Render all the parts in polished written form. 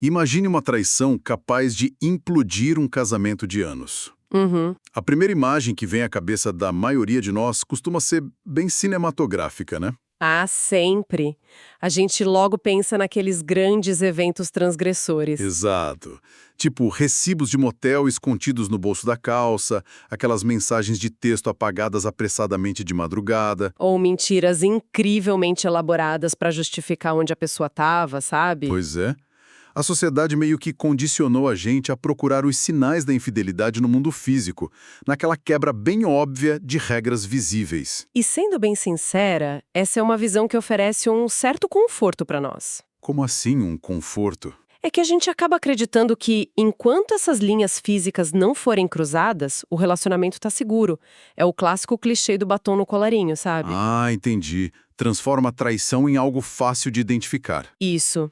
Imagine uma traição capaz de implodir um casamento de anos. Uhum. A primeira imagem que vem à cabeça da maioria de nós costuma ser bem cinematográfica, né? Ah, sempre. A gente logo pensa naqueles grandes eventos transgressores. Exato. Tipo, recibos de motel escondidos no bolso da calça, aquelas mensagens de texto apagadas apressadamente de madrugada. Ou mentiras incrivelmente elaboradas para justificar onde a pessoa estava, sabe? Pois é. A sociedade meio que condicionou a gente a procurar os sinais da infidelidade no mundo físico, naquela quebra bem óbvia de regras visíveis. E sendo bem sincera, essa é uma visão que oferece um certo conforto para nós. Como assim um conforto? É que a gente acaba acreditando que, enquanto essas linhas físicas não forem cruzadas, o relacionamento tá seguro. É o clássico clichê do batom no colarinho, sabe? Ah, entendi. Transforma a traição em algo fácil de identificar. Isso.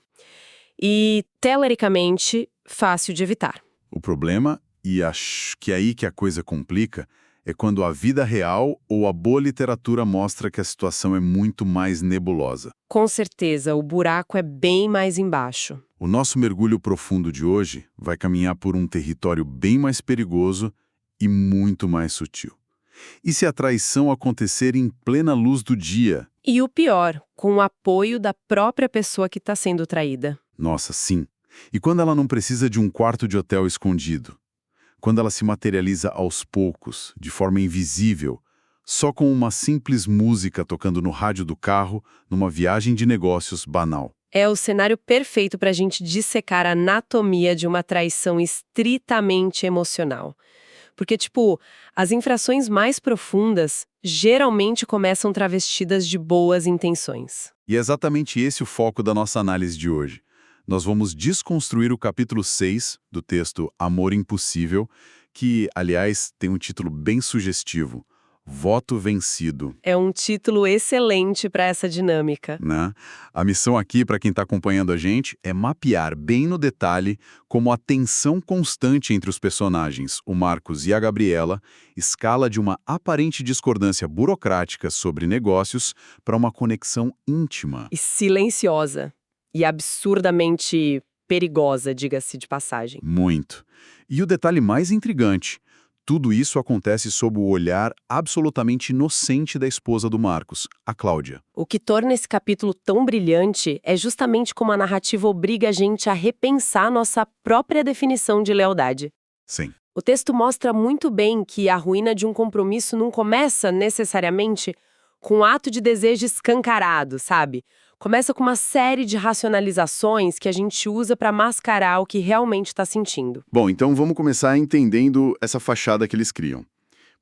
E, teoricamente, fácil de evitar. O problema, e acho que é aí que a coisa complica, é quando a vida real ou a boa literatura mostra que a situação é muito mais nebulosa. Com certeza, o buraco é bem mais embaixo. O nosso mergulho profundo de hoje vai caminhar por um território bem mais perigoso e muito mais sutil. E se a traição acontecer em plena luz do dia? E o pior, com o apoio da própria pessoa que está sendo traída. Nossa, sim. E quando ela não precisa de um quarto de hotel escondido? Quando ela se materializa aos poucos, de forma invisível, só com uma simples música tocando no rádio do carro, numa viagem de negócios banal. É o cenário perfeito para a gente dissecar a anatomia de uma traição estritamente emocional. Porque, tipo, as infrações mais profundas geralmente começam travestidas de boas intenções. E é exatamente esse o foco da nossa análise de hoje. Nós vamos desconstruir o capítulo 6 do texto Amor Impossível, que, aliás, tem um título bem sugestivo, Voto Vencido. É um título excelente para essa dinâmica. Né? A missão aqui, para quem está acompanhando a gente, é mapear bem no detalhe como a tensão constante entre os personagens, o Marcos e a Gabriela, escala de uma aparente discordância burocrática sobre negócios para uma conexão íntima. E silenciosa. E absurdamente perigosa, diga-se de passagem. Muito. E o detalhe mais intrigante, tudo isso acontece sob o olhar absolutamente inocente da esposa do Marcos, a Cláudia. O que torna esse capítulo tão brilhante é justamente como a narrativa obriga a gente a repensar nossa própria definição de lealdade. Sim. O texto mostra muito bem que a ruína de um compromisso não começa necessariamente com um ato de desejo escancarado, sabe? Começa com uma série de racionalizações que a gente usa para mascarar o que realmente está sentindo. Bom, então vamos começar entendendo essa fachada que eles criam.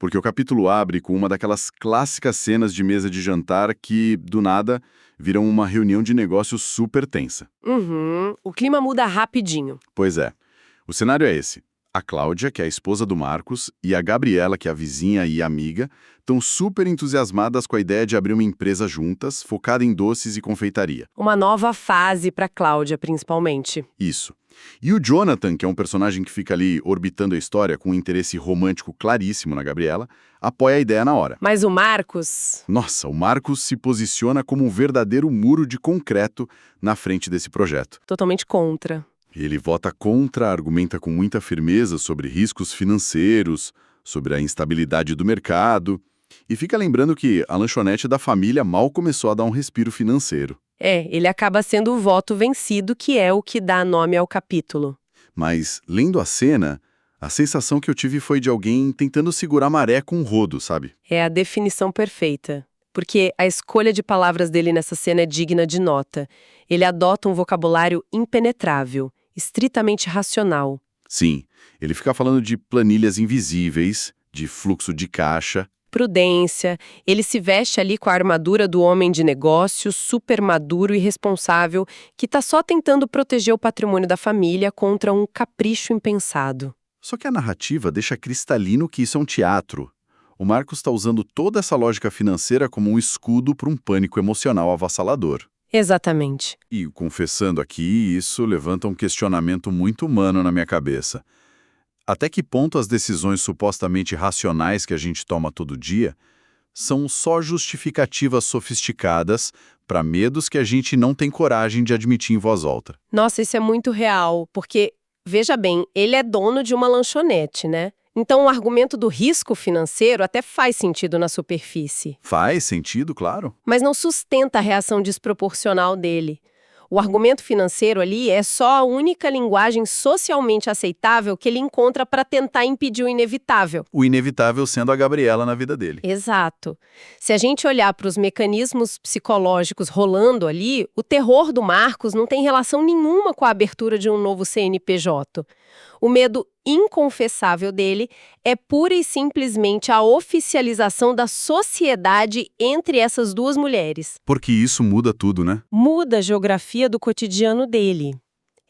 Porque o capítulo abre com uma daquelas clássicas cenas de mesa de jantar que, do nada, viram uma reunião de negócios super tensa. O clima muda rapidinho. Pois é. O cenário é esse. A Cláudia, que é a esposa do Marcos, e a Gabriela, que é a vizinha e amiga, estão super entusiasmadas com a ideia de abrir uma empresa juntas, focada em doces e confeitaria. Uma nova fase para Cláudia, principalmente. Isso. E o Jonathan, que é um personagem que fica ali orbitando a história com um interesse romântico claríssimo na Gabriela, apoia a ideia na hora. Mas o Marcos... Nossa, o Marcos se posiciona como um verdadeiro muro de concreto na frente desse projeto. Totalmente contra. Ele vota contra, argumenta com muita firmeza sobre riscos financeiros, sobre a instabilidade do mercado, e fica lembrando que a lanchonete da família mal começou a dar um respiro financeiro. Ele acaba sendo o voto vencido, que é o que dá nome ao capítulo. Mas, lendo a cena, a sensação que eu tive foi de alguém tentando segurar a maré com um rodo, sabe? É a definição perfeita. Porque a escolha de palavras dele nessa cena é digna de nota. Ele adota um vocabulário impenetrável, estritamente racional. Sim, ele fica falando de planilhas invisíveis, de fluxo de caixa. Prudência, ele se veste ali com a armadura do homem de negócio, super maduro e responsável, que tá só tentando proteger o patrimônio da família contra um capricho impensado. Só que a narrativa deixa cristalino que isso é um teatro. O Marcos está usando toda essa lógica financeira como um escudo para um pânico emocional avassalador. Exatamente. E, confessando aqui, isso levanta um questionamento muito humano na minha cabeça. Até que ponto as decisões supostamente racionais que a gente toma todo dia são só justificativas sofisticadas para medos que a gente não tem coragem de admitir em voz alta. Nossa, isso é muito real, porque, veja bem, ele é dono de uma lanchonete, né? Então o argumento do risco financeiro até faz sentido na superfície, Faz sentido, claro. mas não sustenta a reação desproporcional dele. O argumento financeiro ali é só a única linguagem socialmente aceitável que ele encontra para tentar impedir o inevitável. O inevitável sendo a Gabriela na vida dele. Exato. Se a gente olhar para os mecanismos psicológicos rolando ali, o terror do Marcos não tem relação nenhuma com a abertura de um novo CNPJ. O medo inconfessável dele é pura e simplesmente a oficialização da sociedade entre essas duas mulheres. Porque isso muda tudo, né? Muda a geografia do cotidiano dele.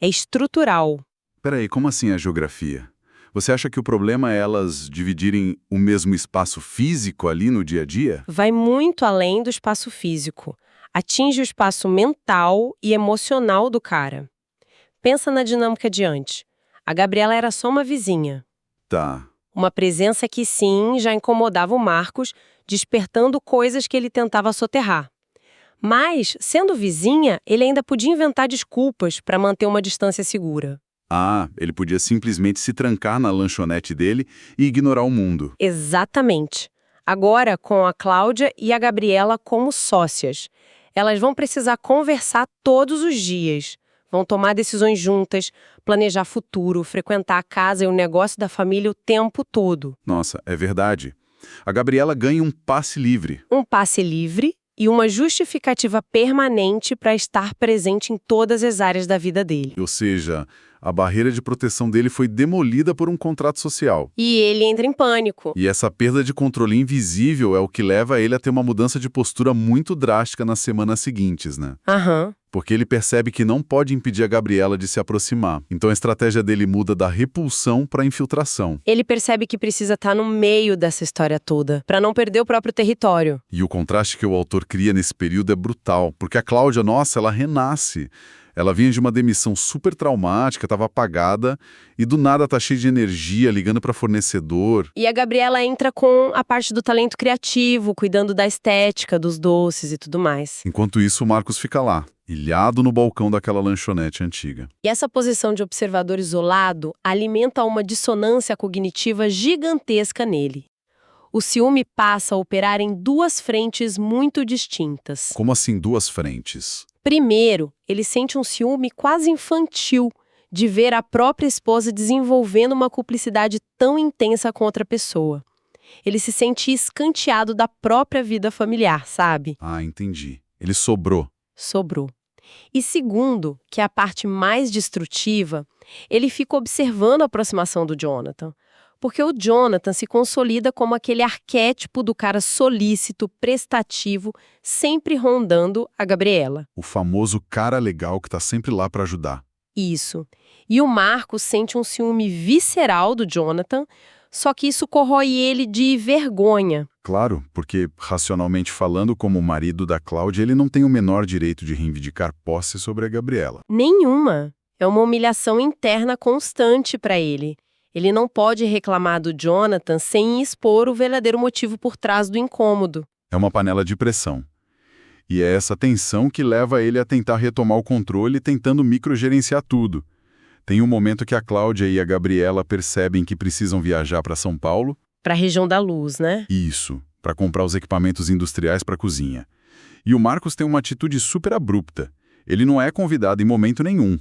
É estrutural. Peraí, como assim a geografia? Você acha que o problema é elas dividirem o mesmo espaço físico ali no dia a dia? Vai muito além do espaço físico. Atinge o espaço mental e emocional do cara. Pensa na dinâmica de antes. A Gabriela era só uma vizinha. Tá. Uma presença que sim, já incomodava o Marcos, despertando coisas que ele tentava soterrar. Mas, sendo vizinha, ele ainda podia inventar desculpas para manter uma distância segura. Ah, ele podia simplesmente se trancar na lanchonete dele e ignorar o mundo. Exatamente. Agora, com a Cláudia e a Gabriela como sócias. Elas vão precisar conversar todos os dias. Vão tomar decisões juntas, planejar futuro, frequentar a casa e o negócio da família o tempo todo. Nossa, é verdade. A Gabriela ganha um passe livre. Um passe livre e uma justificativa permanente para estar presente em todas as áreas da vida dele. Ou seja, a barreira de proteção dele foi demolida por um contrato social. E ele entra em pânico. E essa perda de controle invisível é o que leva ele a ter uma mudança de postura muito drástica nas semanas seguintes, né? Aham. Porque ele percebe que não pode impedir a Gabriela de se aproximar. Então a estratégia dele muda da repulsão para a infiltração. Ele percebe que precisa estar no meio dessa história toda, para não perder o próprio território. E o contraste que o autor cria nesse período é brutal, porque a Cláudia, nossa, ela renasce. Ela vinha de uma demissão super traumática, estava apagada, e do nada tá cheia de energia, ligando para fornecedor. E a Gabriela entra com a parte do talento criativo, cuidando da estética, dos doces e tudo mais. Enquanto isso, o Marcos fica lá, ilhado no balcão daquela lanchonete antiga. E essa posição de observador isolado alimenta uma dissonância cognitiva gigantesca nele. O ciúme passa a operar em duas frentes muito distintas. Como assim duas frentes? Primeiro, ele sente um ciúme quase infantil de ver a própria esposa desenvolvendo uma cumplicidade tão intensa com outra pessoa. Ele se sente escanteado da própria vida familiar, sabe? Ah, entendi. Ele sobrou. Sobrou. E segundo, que é a parte mais destrutiva, ele fica observando a aproximação do Jonathan. Porque o Jonathan se consolida como aquele arquétipo do cara solícito, prestativo, sempre rondando a Gabriela. O famoso cara legal que tá sempre lá para ajudar. Isso. E o Marcos sente um ciúme visceral do Jonathan, só que isso corrói ele de vergonha. Claro, porque, racionalmente falando, como marido da Cláudia, ele não tem o menor direito de reivindicar posse sobre a Gabriela. Nenhuma. É uma humilhação interna constante para ele. Ele não pode reclamar do Jonathan sem expor o verdadeiro motivo por trás do incômodo. É uma panela de pressão. E é essa tensão que leva ele a tentar retomar o controle, tentando microgerenciar tudo. Tem um momento que a Cláudia e a Gabriela percebem que precisam viajar para São Paulo. Para a região da luz, né? Isso, para comprar os equipamentos industriais para a cozinha. E o Marcos tem uma atitude super abrupta. Ele não é convidado em momento nenhum.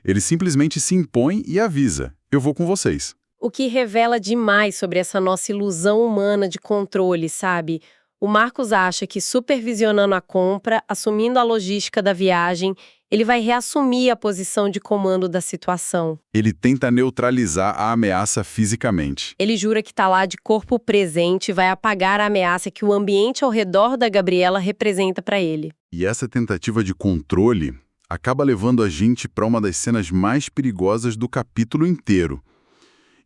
Ele simplesmente se impõe e avisa: eu vou com vocês. O que revela demais sobre essa nossa ilusão humana de controle, sabe? O Marcos acha que supervisionando a compra, assumindo a logística da viagem, ele vai reassumir a posição de comando da situação. Ele tenta neutralizar a ameaça fisicamente. Ele jura que está lá de corpo presente e vai apagar a ameaça que o ambiente ao redor da Gabriela representa para ele. E essa tentativa de controle acaba levando a gente para uma das cenas mais perigosas do capítulo inteiro.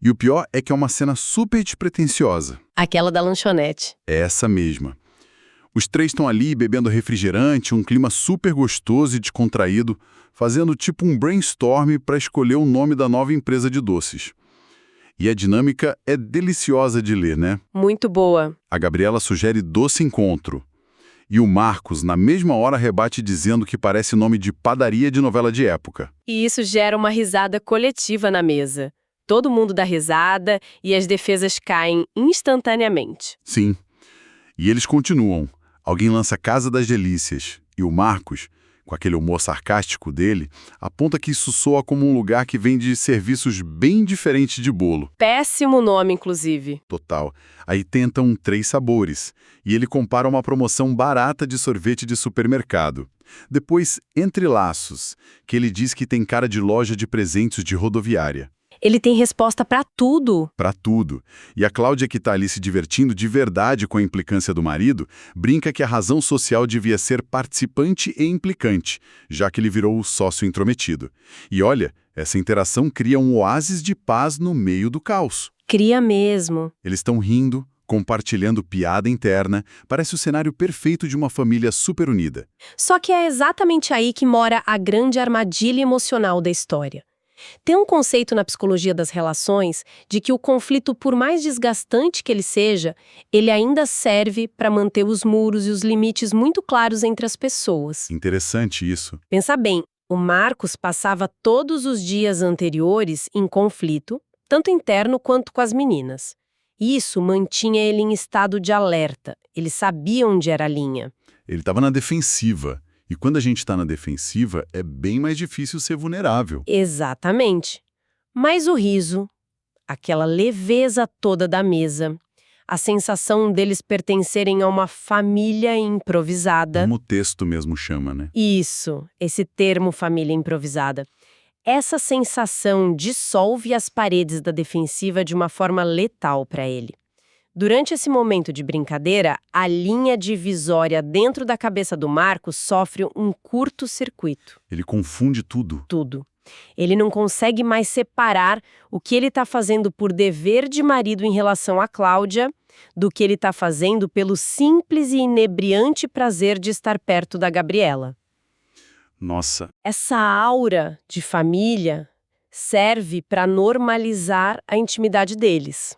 E o pior é que é uma cena super despretensiosa. Aquela da lanchonete. É essa mesma. Os três estão ali bebendo refrigerante, um clima super gostoso e descontraído, fazendo tipo um brainstorm para escolher o nome da nova empresa de doces. E a dinâmica é deliciosa de ler, né? Muito boa. A Gabriela sugere doce encontro. E o Marcos, na mesma hora, rebate dizendo que parece nome de padaria de novela de época. E isso gera uma risada coletiva na mesa. Todo mundo dá risada e as defesas caem instantaneamente. Sim. E eles continuam. Alguém lança Casa das Delícias. E o Marcos, com aquele humor sarcástico dele, aponta que isso soa como um lugar que vende serviços bem diferentes de bolo. Péssimo nome, inclusive. Total. Aí tentam 3 sabores. E ele compara uma promoção barata de sorvete de supermercado. Depois, Entre Laços, que ele diz que tem cara de loja de presentes de rodoviária. Ele tem resposta pra tudo. Pra tudo. E a Cláudia, que tá ali se divertindo de verdade com a implicância do marido, brinca que a razão social devia ser participante e implicante, já que ele virou o sócio intrometido. E olha, essa interação cria um oásis de paz no meio do caos. Cria mesmo. Eles estão rindo, compartilhando piada interna, parece o cenário perfeito de uma família super unida. Só que é exatamente aí que mora a grande armadilha emocional da história. Tem um conceito na psicologia das relações de que o conflito, por mais desgastante que ele seja, ele ainda serve para manter os muros e os limites muito claros entre as pessoas. Interessante isso. Pensa bem, o Marcos passava todos os dias anteriores em conflito, tanto interno quanto com as meninas. Isso mantinha ele em estado de alerta, ele sabia onde era a linha. Ele estava na defensiva. E quando a gente está na defensiva, é bem mais difícil ser vulnerável. Exatamente. Mas o riso, aquela leveza toda da mesa, a sensação deles pertencerem a uma família improvisada. Como o texto mesmo chama, né? Isso, esse termo família improvisada. Essa sensação dissolve as paredes da defensiva de uma forma letal para ele. Durante esse momento de brincadeira, a linha divisória dentro da cabeça do Marcos sofre um curto-circuito. Ele confunde tudo. Tudo. Ele não consegue mais separar o que ele está fazendo por dever de marido em relação a Cláudia do que ele está fazendo pelo simples e inebriante prazer de estar perto da Gabriela. Nossa. Essa aura de família serve para normalizar a intimidade deles.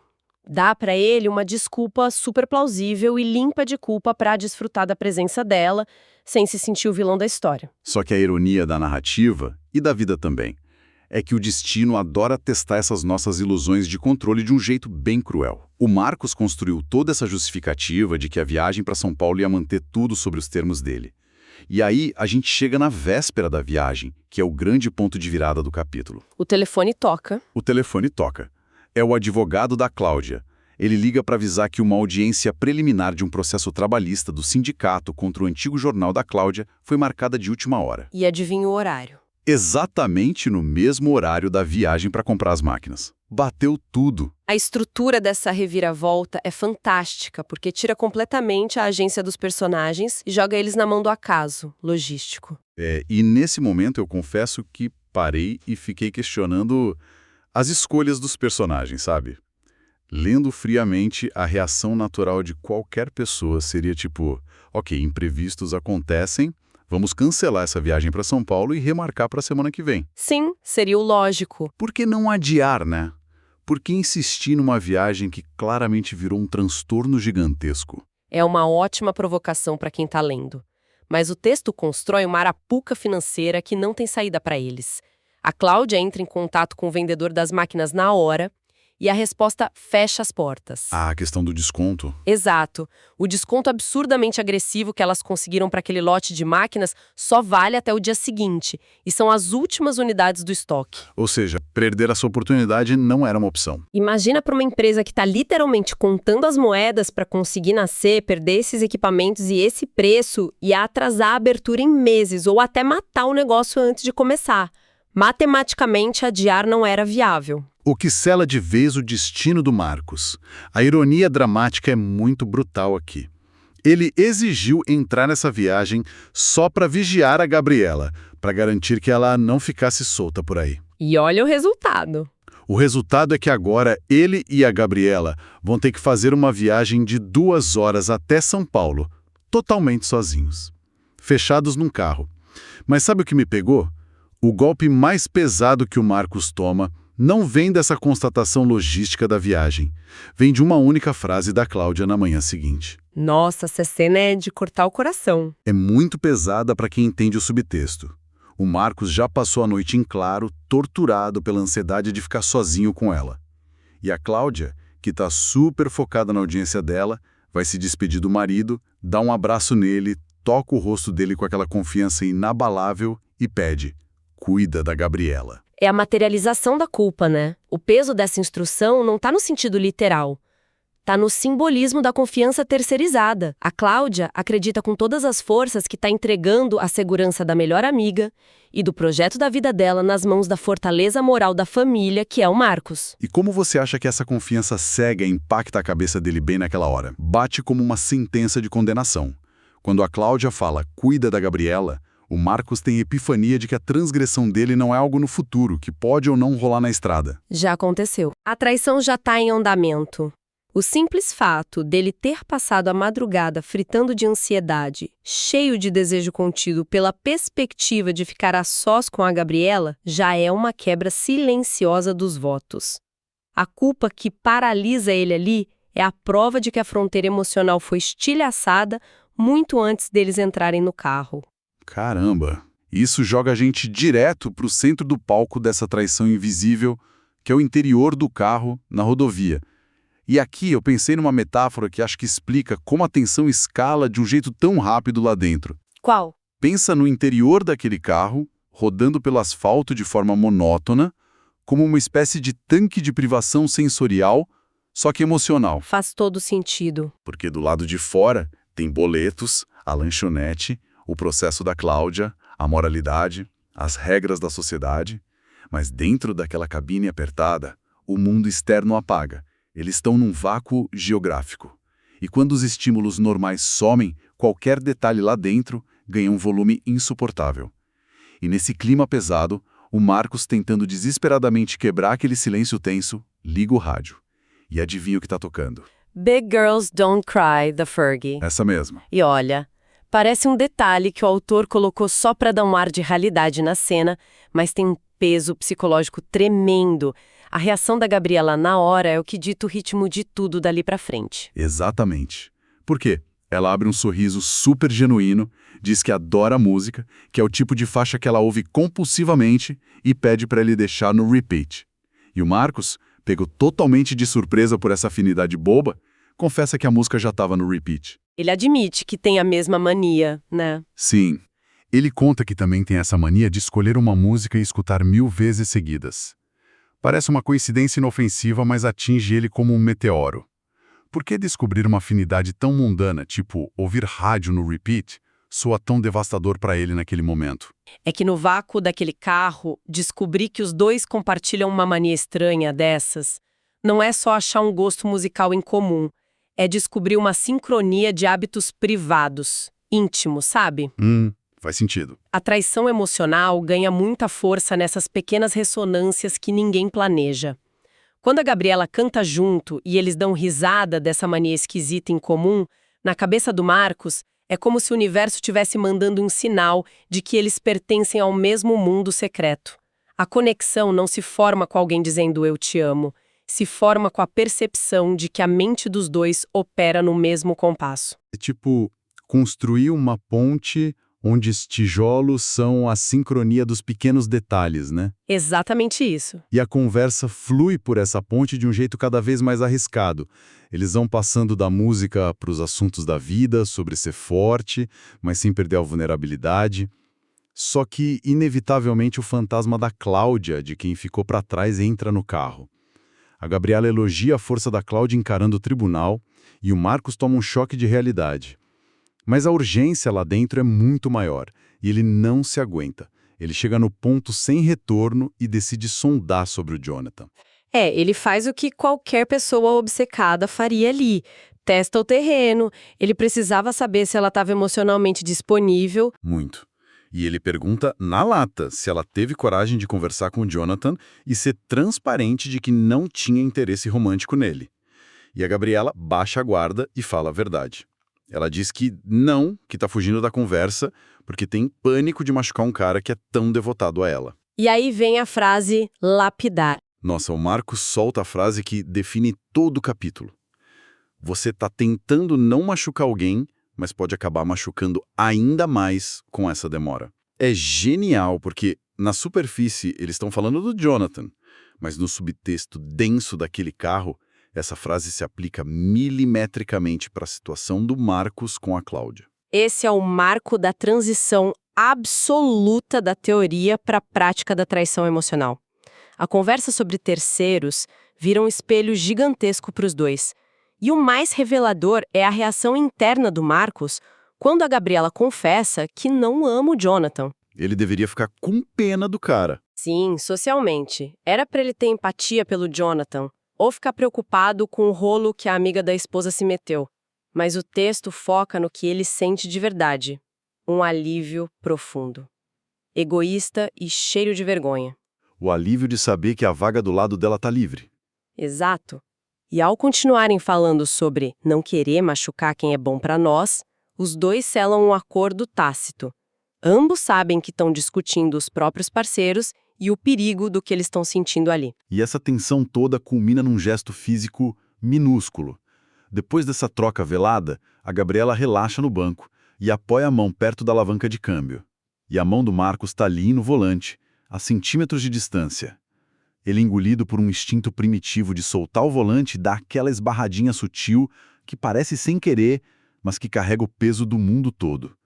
Dá para ele uma desculpa super plausível e limpa de culpa para desfrutar da presença dela, sem se sentir o vilão da história. Só que a ironia da narrativa, e da vida também, é que o destino adora testar essas nossas ilusões de controle de um jeito bem cruel. O Marcos construiu toda essa justificativa de que a viagem para São Paulo ia manter tudo sobre os termos dele. E aí a gente chega na véspera da viagem, que é o grande ponto de virada do capítulo. O telefone toca. O telefone toca. É o advogado da Cláudia. Ele liga para avisar que uma audiência preliminar de um processo trabalhista do sindicato contra o antigo jornal da Cláudia foi marcada de última hora. E adivinha o horário? Exatamente no mesmo horário da viagem para comprar as máquinas. Bateu tudo. A estrutura dessa reviravolta é fantástica, porque tira completamente a agência dos personagens e joga eles na mão do acaso logístico. E nesse momento eu confesso que parei e fiquei questionando as escolhas dos personagens, sabe? Lendo friamente, a reação natural de qualquer pessoa seria tipo, ok, imprevistos acontecem, vamos cancelar essa viagem para São Paulo e remarcar para a semana que vem. Sim, seria o lógico. Por que não adiar, né? Por que insistir numa viagem que claramente virou um transtorno gigantesco? É uma ótima provocação para quem está lendo. Mas o texto constrói uma arapuca financeira que não tem saída para eles. A Cláudia entra em contato com o vendedor das máquinas na hora e a resposta fecha as portas. Ah, a questão do desconto. Exato. O desconto absurdamente agressivo que elas conseguiram para aquele lote de máquinas só vale até o dia seguinte, e são as últimas unidades do estoque. Ou seja, perder essa oportunidade não era uma opção. Imagina para uma empresa que está literalmente contando as moedas para conseguir nascer, perder esses equipamentos e esse preço e atrasar a abertura em meses ou até matar o negócio antes de começar. Matematicamente, adiar não era viável. O que sela de vez o destino do Marcos. A ironia dramática é muito brutal aqui. Ele exigiu entrar nessa viagem só para vigiar a Gabriela, para garantir que ela não ficasse solta por aí. E olha o resultado. O resultado é que agora ele e a Gabriela vão ter que fazer uma viagem de 2 horas até São Paulo, totalmente sozinhos, fechados num carro. Mas sabe o que me pegou? O golpe mais pesado que o Marcos toma não vem dessa constatação logística da viagem. Vem de uma única frase da Cláudia na manhã seguinte. Nossa, essa cena é de cortar o coração. É muito pesada para quem entende o subtexto. O Marcos já passou a noite em claro, torturado pela ansiedade de ficar sozinho com ela. E a Cláudia, que está super focada na audiência dela, vai se despedir do marido, dá um abraço nele, toca o rosto dele com aquela confiança inabalável e pede: cuida da Gabriela. É a materialização da culpa, né? O peso dessa instrução não tá no sentido literal. Tá no simbolismo da confiança terceirizada. A Cláudia acredita com todas as forças que tá entregando a segurança da melhor amiga e do projeto da vida dela nas mãos da fortaleza moral da família, que é o Marcos. E como você acha que essa confiança cega impacta a cabeça dele bem naquela hora? Bate como uma sentença de condenação. Quando a Cláudia fala cuida da Gabriela, o Marcos tem epifania de que a transgressão dele não é algo no futuro, que pode ou não rolar na estrada. Já aconteceu. A traição já tá em andamento. O simples fato dele ter passado a madrugada fritando de ansiedade, cheio de desejo contido pela perspectiva de ficar a sós com a Gabriela, já é uma quebra silenciosa dos votos. A culpa que paralisa ele ali é a prova de que a fronteira emocional foi estilhaçada muito antes deles entrarem no carro. Caramba! Isso joga a gente direto para o centro do palco dessa traição invisível, que é o interior do carro, na rodovia. E aqui eu pensei numa metáfora que acho que explica como a tensão escala de um jeito tão rápido lá dentro. Qual? Pensa no interior daquele carro, rodando pelo asfalto de forma monótona, como uma espécie de tanque de privação sensorial, só que emocional. Faz todo sentido. Porque do lado de fora tem boletos, a lanchonete, o processo da Cláudia, a moralidade, as regras da sociedade. Mas dentro daquela cabine apertada, o mundo externo apaga. Eles estão num vácuo geográfico. E quando os estímulos normais somem, qualquer detalhe lá dentro ganha um volume insuportável. E nesse clima pesado, o Marcos, tentando desesperadamente quebrar aquele silêncio tenso, liga o rádio. E adivinha o que está tocando? Big Girls Don't Cry, da Fergie. Essa mesma. E olha, parece um detalhe que o autor colocou só para dar um ar de realidade na cena, mas tem um peso psicológico tremendo. A reação da Gabriela na hora é o que dita o ritmo de tudo dali pra frente. Exatamente. Por quê? Ela abre um sorriso super genuíno, diz que adora a música, que é o tipo de faixa que ela ouve compulsivamente e pede para ele deixar no repeat. E o Marcos, pego totalmente de surpresa por essa afinidade boba, confessa que a música já estava no repeat. Ele admite que tem a mesma mania, né? Sim. Ele conta que também tem essa mania de escolher uma música e escutar 1000 vezes seguidas. Parece uma coincidência inofensiva, mas atinge ele como um meteoro. Por que descobrir uma afinidade tão mundana, tipo ouvir rádio no repeat, soa tão devastador para ele naquele momento? É que no vácuo daquele carro, descobrir que os dois compartilham uma mania estranha dessas, não é só achar um gosto musical em comum, é descobrir uma sincronia de hábitos privados, íntimos, sabe? Faz sentido. A traição emocional ganha muita força nessas pequenas ressonâncias que ninguém planeja. Quando a Gabriela canta junto e eles dão risada dessa mania esquisita em comum, na cabeça do Marcos, é como se o universo estivesse mandando um sinal de que eles pertencem ao mesmo mundo secreto. A conexão não se forma com alguém dizendo eu te amo, se forma com a percepção de que a mente dos dois opera no mesmo compasso. É tipo construir uma ponte onde os tijolos são a sincronia dos pequenos detalhes, né? Exatamente isso. E a conversa flui por essa ponte de um jeito cada vez mais arriscado. Eles vão passando da música para os assuntos da vida, sobre ser forte, mas sem perder a vulnerabilidade. Só que, inevitavelmente, o fantasma da Cláudia, de quem ficou para trás, entra no carro. A Gabriela elogia a força da Cláudia encarando o tribunal e o Marcos toma um choque de realidade. Mas a urgência lá dentro é muito maior, e ele não se aguenta. Ele chega no ponto sem retorno e decide sondar sobre o Jonathan. Ele faz o que qualquer pessoa obcecada faria ali. Testa o terreno, ele precisava saber se ela estava emocionalmente disponível. Muito. E ele pergunta na lata se ela teve coragem de conversar com o Jonathan e ser transparente de que não tinha interesse romântico nele. E a Gabriela baixa a guarda e fala a verdade. Ela diz que não, que tá fugindo da conversa, porque tem pânico de machucar um cara que é tão devotado a ela. E aí vem a frase lapidar. Nossa, o Marcos solta a frase que define todo o capítulo. Você tá tentando não machucar alguém, mas pode acabar machucando ainda mais com essa demora. É genial, porque na superfície eles estão falando do Jonathan, mas no subtexto denso daquele carro, essa frase se aplica milimetricamente para a situação do Marcos com a Cláudia. Esse é o marco da transição absoluta da teoria para a prática da traição emocional. A conversa sobre terceiros vira um espelho gigantesco para os dois. E o mais revelador é a reação interna do Marcos quando a Gabriela confessa que não ama o Jonathan. Ele deveria ficar com pena do cara. Sim, socialmente. Era para ele ter empatia pelo Jonathan, ou ficar preocupado com o rolo que a amiga da esposa se meteu. Mas o texto foca no que ele sente de verdade. Um alívio profundo. Egoísta e cheio de vergonha. O alívio de saber que a vaga do lado dela tá livre. Exato. E ao continuarem falando sobre não querer machucar quem é bom para nós, os dois selam um acordo tácito. Ambos sabem que estão discutindo os próprios parceiros e o perigo do que eles estão sentindo ali. E essa tensão toda culmina num gesto físico minúsculo. Depois dessa troca velada, a Gabriela relaxa no banco e apoia a mão perto da alavanca de câmbio. E a mão do Marcos está ali no volante, a centímetros de distância. Ele, engolido por um instinto primitivo de soltar o volante, dá aquela esbarradinha sutil que parece sem querer, mas que carrega o peso do mundo todo.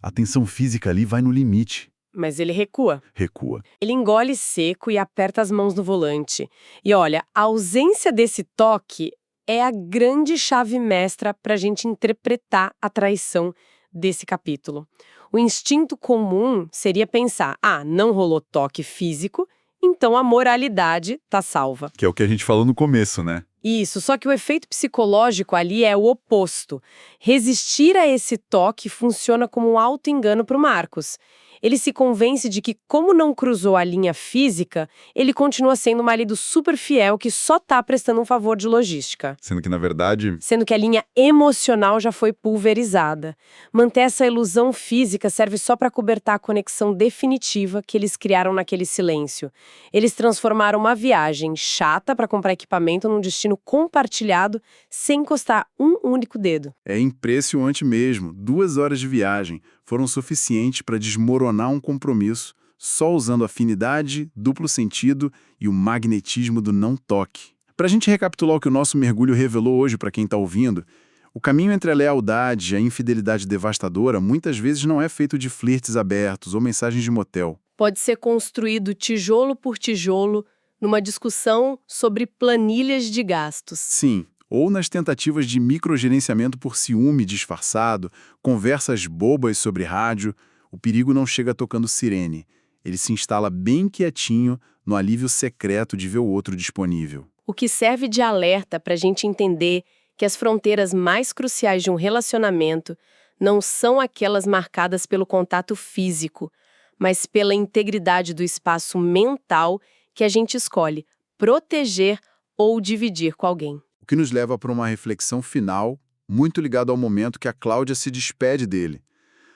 A tensão física ali vai no limite. Mas ele recua. Recua. Ele engole seco e aperta as mãos no volante. E olha, a ausência desse toque é a grande chave mestra para a gente interpretar a traição desse capítulo. O instinto comum seria pensar, não rolou toque físico, então a moralidade tá salva. Que é o que a gente falou no começo, né? Isso, só que o efeito psicológico ali é o oposto. Resistir a esse toque funciona como um auto-engano para o Marcos. Ele se convence de que, como não cruzou a linha física, ele continua sendo um marido super fiel que só tá prestando um favor de logística. Sendo que, na verdade... Sendo que a linha emocional já foi pulverizada. Manter essa ilusão física serve só para cobertar a conexão definitiva que eles criaram naquele silêncio. Eles transformaram uma viagem chata para comprar equipamento num destino compartilhado sem encostar um único dedo. É impressionante mesmo. 2 horas de viagem foram suficientes para desmoronar um compromisso, só usando afinidade, duplo sentido e o magnetismo do não toque. Para a gente recapitular o que o nosso mergulho revelou hoje para quem está ouvindo, o caminho entre a lealdade e a infidelidade devastadora muitas vezes não é feito de flertes abertos ou mensagens de motel. Pode ser construído tijolo por tijolo numa discussão sobre planilhas de gastos. Sim, ou nas tentativas de microgerenciamento por ciúme disfarçado, conversas bobas sobre rádio, o perigo não chega tocando sirene. Ele se instala bem quietinho no alívio secreto de ver o outro disponível. O que serve de alerta para a gente entender que as fronteiras mais cruciais de um relacionamento não são aquelas marcadas pelo contato físico, mas pela integridade do espaço mental que a gente escolhe proteger ou dividir com alguém. O que nos leva para uma reflexão final, muito ligada ao momento que a Cláudia se despede dele.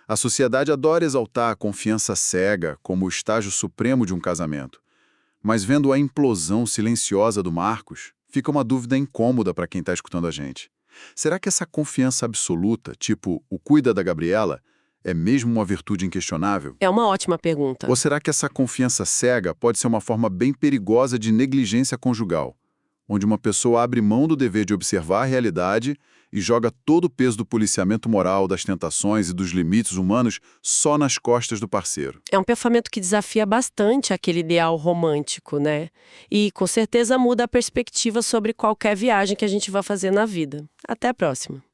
A sociedade adora exaltar a confiança cega como o estágio supremo de um casamento. Mas vendo a implosão silenciosa do Marcos, fica uma dúvida incômoda para quem está escutando a gente. Será que essa confiança absoluta, tipo o cuida da Gabriela, é mesmo uma virtude inquestionável? É uma ótima pergunta. Ou será que essa confiança cega pode ser uma forma bem perigosa de negligência conjugal, onde uma pessoa abre mão do dever de observar a realidade e joga todo o peso do policiamento moral, das tentações e dos limites humanos só nas costas do parceiro? É um pensamento que desafia bastante aquele ideal romântico, né? E com certeza muda a perspectiva sobre qualquer viagem que a gente vai fazer na vida. Até a próxima.